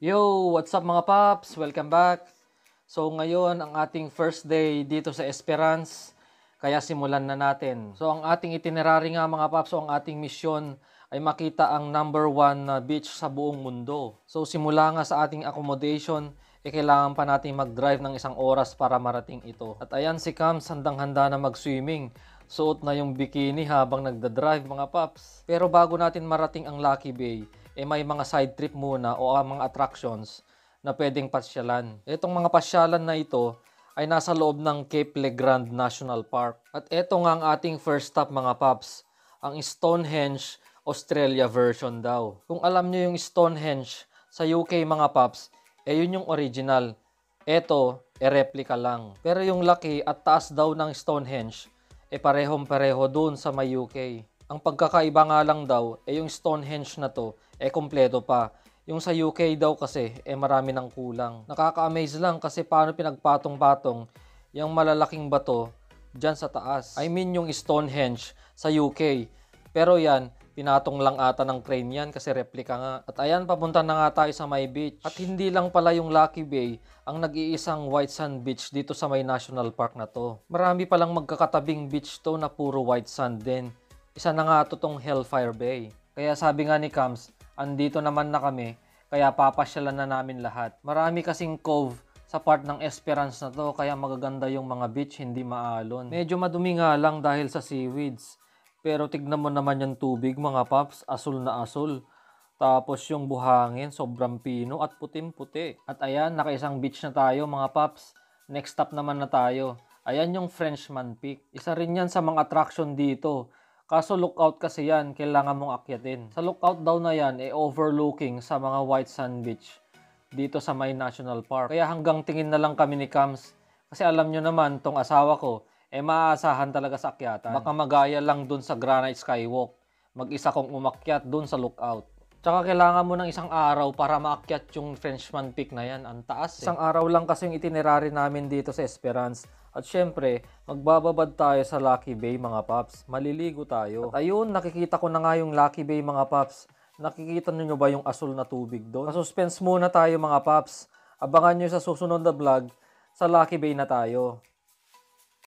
Yo, what's up mga paps? Welcome back. So ngayon ang ating first day dito sa Esperance, kaya simulan na natin. So ang ating itinerary nga mga paps, so ang ating misyon ay makita ang #1 na beach sa buong mundo. So simula nga sa ating accommodation, kailangan pa natin mag-drive ng 1 oras para marating ito. At ayan si Cams, handang-handa na mag-swimming. Suot na yung bikini habang nagda-drive mga paps. Pero bago natin marating ang Lucky Bay, may mga side trip muna o mga attractions na pwedeng pasyalan. Itong mga pasyalan na ito ay nasa loob ng Cape Legrand National Park. At ito nga ang ating first stop mga paps, ang Stonehenge Australia version daw. Kung alam nyo yung Stonehenge sa UK mga paps, yun yung original. Ito, replica lang. Pero yung laki at taas daw ng Stonehenge, parehong-pareho dun sa may UK. Ang pagkakaiba nga lang daw, yung Stonehenge na to, kompleto pa. Yung sa UK daw kasi, marami ng kulang. Nakaka-amaze lang kasi paano pinagpatong-patong yung malalaking bato dyan sa taas. I mean yung Stonehenge sa UK. Pero yan, pinatong lang ata ng crane yan kasi replica nga. At ayan, papunta na nga tayo sa may beach. At hindi lang pala yung Lucky Bay ang nag-iisang white sand beach dito sa may national park na to. Marami palang magkakatabing beach to na puro white sand din. Isa na nga ito tong Hellfire Bay. Kaya sabi nga ni Cams, andito naman na kami, kaya papasyalan na namin lahat. Marami kasing cove sa part ng Esperance na to, kaya magaganda yung mga beach, hindi maalon. Medyo madumi nga lang dahil sa seaweeds. Pero tignan mo naman yung tubig mga paps, asul na asul. Tapos yung buhangin, sobrang pino at puting-puti. At ayan, nakaisang beach na tayo mga paps. Next stop naman na tayo. Ayan yung Frenchman Peak. Isa rin yan sa mga attraction dito. Kaso lookout kasi yan, kailangan mong akyatin. Sa lookout daw na yan, overlooking sa mga white sand beach dito sa may national park. Kaya hanggang tingin na lang kami ni Cams. Kasi alam nyo naman, tong asawa ko, maaasahan talaga sa akyatan. Baka magaya lang dun sa Granite Skywalk. Mag-isa kong umakyat dun sa lookout. Tsaka kailangan mo ng 1 araw para maakyat yung Frenchman Peak na yan. Ang taas. 1 araw lang kasi yung itinerary namin dito sa Esperance. At syempre, magbababad tayo sa Lucky Bay mga paps. Maliligo tayo. At ayun, nakikita ko na nga yung Lucky Bay mga paps. Nakikita niyo ba yung asul na tubig doon? Suspense muna tayo mga paps. Abangan nyo sa susunod na vlog. Sa Lucky Bay na tayo.